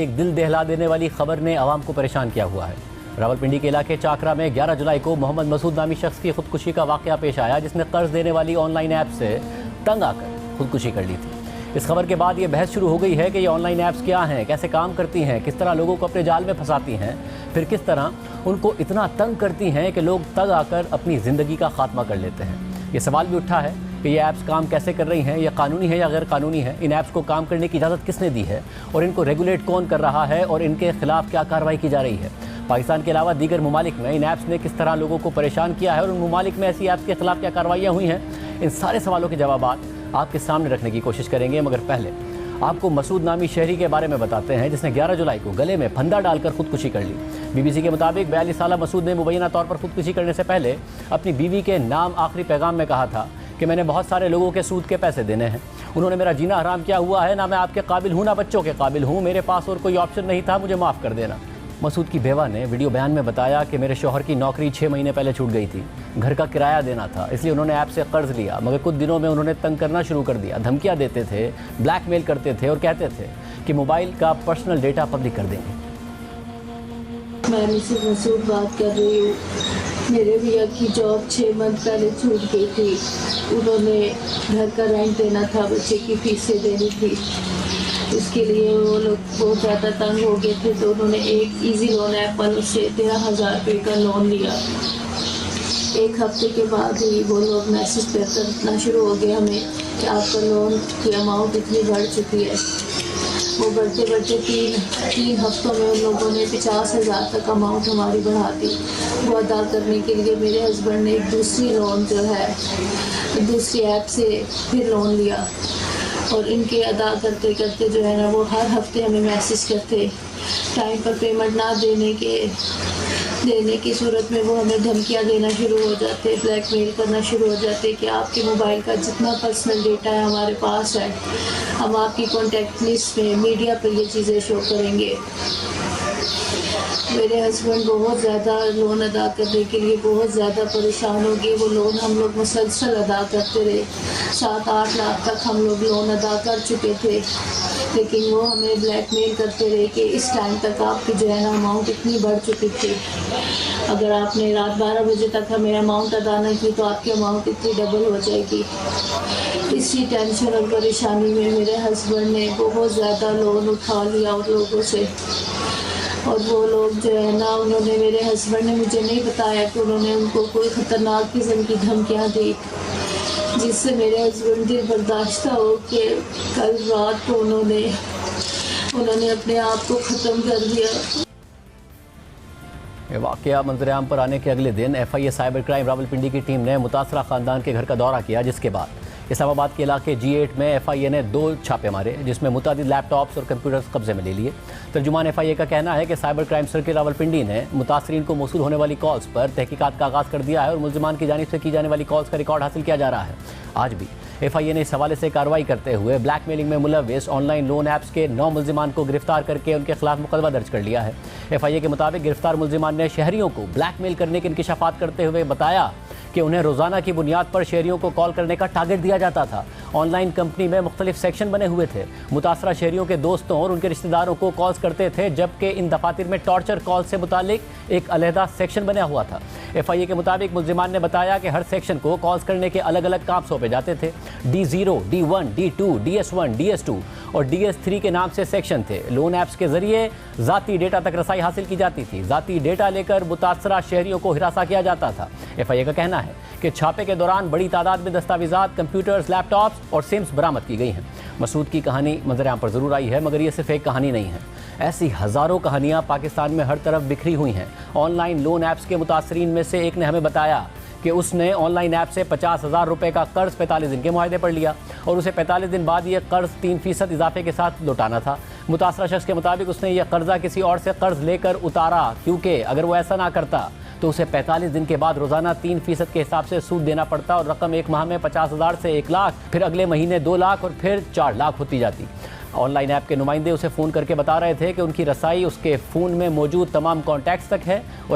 एक दिल दहला देने वाली खबर ने आवाम को परेशान किया हुआ है। रावलपिंडी के इलाके चाकरा में 11 जुलाई को मोहम्मद मसूद नामी शख्स की खुदकुशी का वाकया पेश आया, जिसने कर्ज देने वाली ऑनलाइन ऐप से तंग आकर खुदकुशी कर ली थी। इस खबर के बाद ये बहस शुरू हो गई है कि ये ऑनलाइन ऐप्स क्या हैं, कैसे काम करती हैं, किस तरह लोगों को अपने जाल में फंसाती हैं, फिर किस तरह उनको इतना तंग करती हैं कि लोग तंग आकर अपनी ज़िंदगी का खात्मा कर लेते हैं। ये सवाल भी उठा है कि ये ऐप्स काम कैसे कर रही हैं, ये कानूनी है या गैर कानूनी है, इन ऐप्स को काम करने की इजाज़त किसने दी है और इनको रेगुलेट कौन कर रहा है और इनके खिलाफ क्या कार्रवाई की जा रही है। पाकिस्तान के अलावा दीगर ममालिक में इन ऐप्स ने किस तरह लोगों को परेशान किया है और उन ममालिक में ऐसी ऐप्स के खिलाफ क्या कार्रवाइयाँ हुई हैं, इन सारे सवालों के जवाब आपके सामने रखने की कोशिश करेंगे। मगर पहले आपको मसूद नामी शहरी के बारे में बताते हैं, जिसने 11 जुलाई को गले में फंदा डालकर खुदकुशी कर ली। BBC के मुताबिक 42 साला मसूद ने मुबैना तौर पर खुदकुशी करने से पहले अपनी बीवी के नाम आखिरी पैगाम में कहा था कि मैंने बहुत सारे लोगों के सूद के पैसे देने हैं, उन्होंने मेरा जीना हराम किया हुआ है, ना मैं आपके काबिल हूँ ना बच्चों के काबिल हूँ, मेरे पास और कोई ऑप्शन नहीं था, मुझे माफ़ कर देना। मसूद की बेवा ने वीडियो बयान में बताया कि मेरे शौहर की नौकरी 6 महीने पहले छूट गई थी, घर का किराया देना था, इसलिए उन्होंने ऐप से कर्ज लिया, मगर कुछ दिनों में उन्होंने तंग करना शुरू कर दिया, धमकियां देते थे, ब्लैकमेल करते थे और कहते थे कि मोबाइल का पर्सनल डेटा पब्लिक कर देंगे। मैं मिसेस मसूद बात कर रही हूँ। मेरे भैया की जॉब 6 मंथ पहले छूट गई थी, उन्होंने घर का रेंट देना था, बच्चे की फीसें देनी थी, इसके लिए वो लोग बहुत ज़्यादा तंग हो गए थे, तो उन्होंने एक इजी लोन ऐप वालों से 13,000 रुपये का लोन लिया। एक हफ्ते के बाद ही वो लोग मैसेज करना शुरू हो गए हमें कि आपका लोन की अमाउंट इतनी बढ़ चुकी है। वो बढ़ते बढ़ते तीन हफ्तों में उन लोगों ने 50,000 तक अमाउंट हमारी बढ़ा दी। वो अदा करने के लिए मेरे हस्बैंड ने एक दूसरी लोन जो है दूसरी ऐप से फिर लोन लिया और इनके अदा करते करते जो है ना वो हर हफ्ते हमें मैसेज करते, टाइम पर पेमेंट ना देने की सूरत में वो हमें धमकियां देना शुरू हो जाते, ब्लैकमेल करना शुरू हो जाते कि आपके मोबाइल का जितना पर्सनल डेटा है हमारे पास है, हम आपकी कॉन्टैक्ट लिस्ट में मीडिया पर ये चीज़ें शो करेंगे। मेरे हस्बैंड बहुत ज़्यादा लोन अदा करने के लिए बहुत ज़्यादा परेशान हो गए। वो लोन हम लोग मुसलसल अदा करते रहे, 7-8 लाख तक हम लोग लोन अदा कर चुके थे, लेकिन वो हमें ब्लैकमेल करते रहे कि इस टाइम तक आपकी जो है ना अमाउंट इतनी बढ़ चुकी थी, अगर आपने रात 12 बजे तक हमें अमाउंट अदा नहीं की तो आपकी अमाउंट इतनी डबल हो जाएगी। इसी टेंशन और परेशानी में मेरे हस्बैंड ने बहुत ज़्यादा लोन उठा लिया उन लोगों से, और वो लोग जो है ना उन्होंने मेरे हस्बैंड ने मुझे नहीं बताया कि उन्होंने उनको कोई ख़तरनाक किस्म की धमकियाँ दी, जिससे मेरे हस्बैंड दिल बर्दाश्त हो कि कल रात को उन्होंने अपने आप को ख़त्म कर दिया। वाक़या मंजर-ए-आम पर आने के अगले दिन FIA साइबर क्राइम रावलपिंडी की टीम ने मुतासरा ख़ानदान के घर का दौरा किया, जिसके बाद इस्लामाबाद के इलाके G8 में FIA ने 2 छापे मारे, जिसमें मुतादिद लैपटॉप्स और कंप्यूटर्स कब्जे में ले लिए। तर्जुमान FIA का कहना है कि साइबर क्राइम सर्किल रावलपिंडी ने मुतासरीन को मौसूल होने वाली कॉल्स पर तहकीकात का आगाज़ कर दिया है और मुल्ज़िमान की जानिब से की जाने वाली कॉल्स का रिकॉर्ड हासिल किया जा रहा है। आज भी FIA ने इस हवाले से कार्रवाई करते हुए ब्लैकमेलिंग में मुलव्विस ऑनलाइन लोन ऐप्स के 9 मुल्ज़िमान को गिरफ्तार करके उनके खिलाफ मुकदमा दर्ज कर लिया है। FIA के मुताबिक गिरफ्तार मुल्ज़िमान ने शहरियों को ब्लैकमेल करने के इंकिशाफात करते हुए बताया कि उन्हें रोज़ाना की बुनियाद पर शहरियों को कॉल करने का टारगेट दिया जाता था। ऑनलाइन कंपनी में मुख्तलिफ सेक्शन बने हुए थे, मुतासरा शहरियों के दोस्तों और उनके रिश्तेदारों को कॉल्स करते थे, जबकि इन दफातर में टॉर्चर कॉल से मुतालिक एक अलहदा सेक्शन बना हुआ था। FIA के मुताबिक मुल्ज़िमान ने बताया कि हर सेक्शन को कॉल्स करने के अलग अलग काम सौंपे जाते थे। D0, D1, D2, DS1, DS2 और DS3 के नाम से सेक्शन थे। लोन ऐप्स के जरिए ज़ाती डेटा तक रसाई हासिल की जाती थी। ज़ाती डेटा लेकर मुतासरा शहरियों को हिरासा किया जाता था। FIA का कहना है कि छापे के दौरान बड़ी तादाद में दस्तावेज़ात, कंप्यूटर्स, लैपटॉप्स और सिम्स बरामद की गई हैं। मसूद की कहानी मंजर-ए-आम पर ज़रूर आई है, मगर ये सिर्फ एक कहानी नहीं है। ऐसी हज़ारों कहानियाँ पाकिस्तान में हर तरफ बिखरी हुई हैं। ऑनलाइन लोन ऐप्स के मुतासरीन में से एक ने हमें बताया कि उसने ऑनलाइन ऐप से 50,000 रुपये का कर्ज 45 दिन के मुआहदे पर लिया और उसे 45 दिन बाद ये कर्ज 3% इजाफे के साथ लौटाना था। मुतासरा शख्स के मुताबिक उसने यह कर्जा किसी और से कर्ज लेकर उतारा, क्योंकि अगर वो ऐसा ना करता तो उसे 45 दिन के बाद रोज़ाना 3% के हिसाब से सूद देना पड़ता और रकम एक माह में 50,000 से 1 लाख, फिर अगले महीने 2 लाख और फिर 4 लाख होती जाती। ऑनलाइन ऐप के नुमाइंदे उसे फ़ोन करके बता रहे थे कि उनकी रसाई उसके फ़ोन में मौजूद तमाम कॉन्टैक्ट्स तक है और